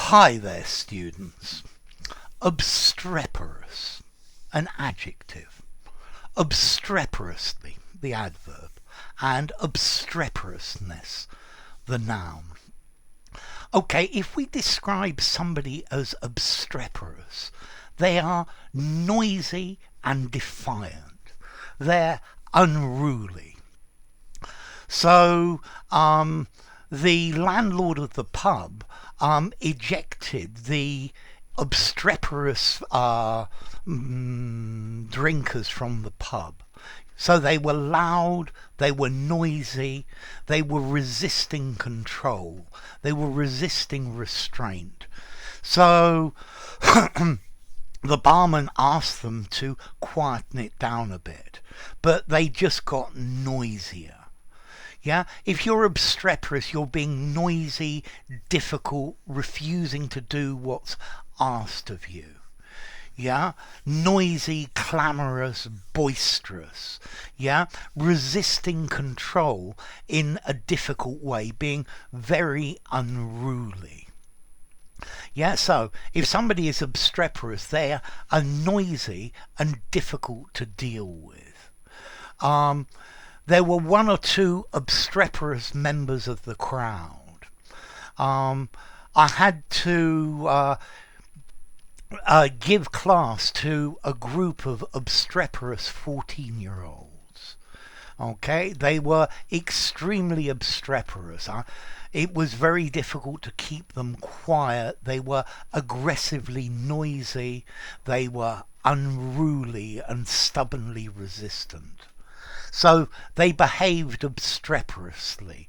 Hi there, students. Obstreperous, an adjective. Obstreperously, the adverb. And obstreperousness, the noun. Okay, if we describe somebody as obstreperous, they are noisy and defiant. They're unruly. So, the landlord of the pub ejected the obstreperous drinkers from the pub. So they were loud, they were noisy, they were resisting control, they were resisting restraint. So the barman asked them to quieten it down a bit, but they just got noisier. Yeah, if you're obstreperous, you're being noisy, difficult, refusing to do what's asked of you. Yeah, noisy, clamorous, boisterous. Yeah, resisting control in a difficult way, being very unruly. Yeah, so if somebody is obstreperous, they are noisy and difficult to deal with. There were one or two obstreperous members of the crowd. I had to give class to a group of obstreperous 14-year-olds. Okay, they were extremely obstreperous. It was very difficult to keep them quiet. They were aggressively noisy. They were unruly and stubbornly resistant. So they behaved obstreperously.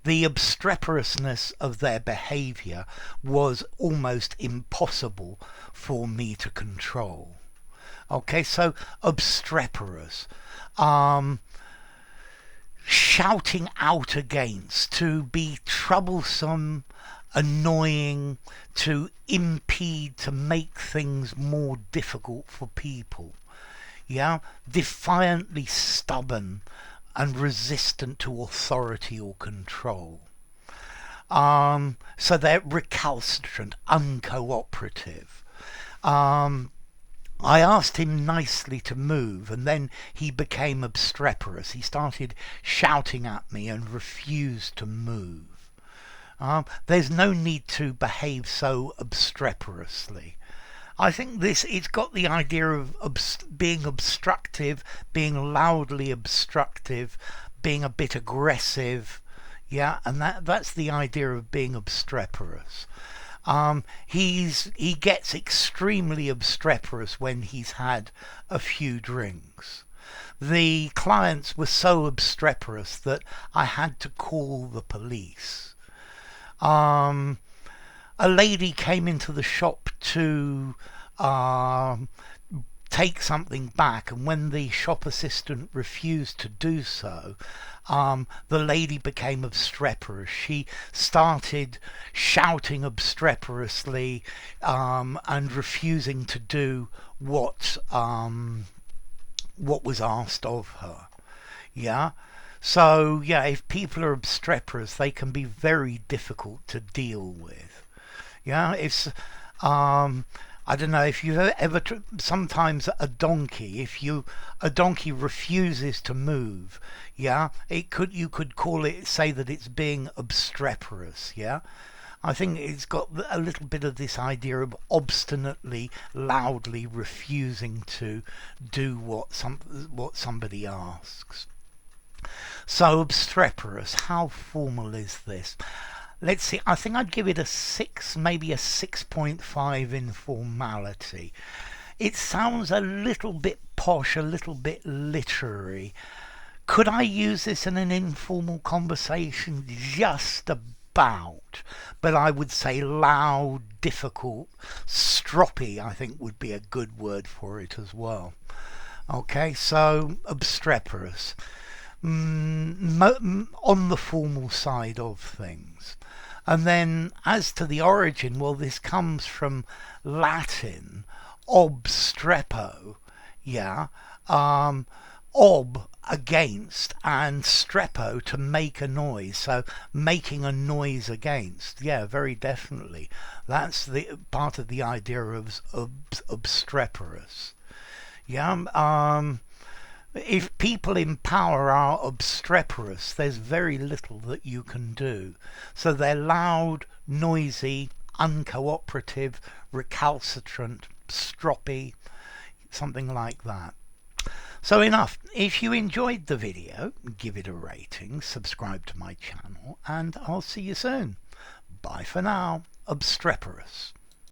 The obstreperousness of their behaviour was almost impossible for me to control. Okay, so obstreperous. Shouting out against, to be troublesome, annoying, to impede, to make things more difficult for people. Yeah, defiantly stubborn and resistant to authority or control. So they're recalcitrant, uncooperative. I asked him nicely to move, and then he became obstreperous. He started shouting at me and refused to move. There's no need to behave so obstreperously. I think it's got the idea of being obstructive, being loudly obstructive, being a bit aggressive. Yeah, and that's the idea of being obstreperous. He gets extremely obstreperous when he's had a few drinks. The clients were so obstreperous that I had to call the police. A lady came into the shop to take something back, and when the shop assistant refused to do so, the lady became obstreperous. She started shouting obstreperously and refusing to do what was asked of her. Yeah. So yeah, if people are obstreperous, they can be very difficult to deal with. Yeah, it's I don't know if you've ever sometimes a donkey, a donkey refuses to move, yeah, you could call it, say that it's being obstreperous. Yeah, I think it's got a little bit of this idea of obstinately, loudly refusing to do what somebody asks. So obstreperous, how formal is this? Let's see, I think I'd give it a 6, maybe a 6.5 in formality. It sounds a little bit posh, a little bit literary. Could I use this in an informal conversation? Just about. But I would say loud, difficult, stroppy, I think would be a good word for it as well. Okay, so obstreperous. On the formal side of things. And then as to the origin, well, this comes from Latin, obstrepo, yeah, ob, against, and strepo, to make a noise. So making a noise against. Yeah, very definitely. That's the part of the idea of obstreperous. Yeah. If people in power are obstreperous, there's very little that you can do. So they're loud, noisy, uncooperative, recalcitrant, stroppy, something like that. So enough. If you enjoyed the video, give it a rating, subscribe to my channel, and I'll see you soon. Bye for now. Obstreperous.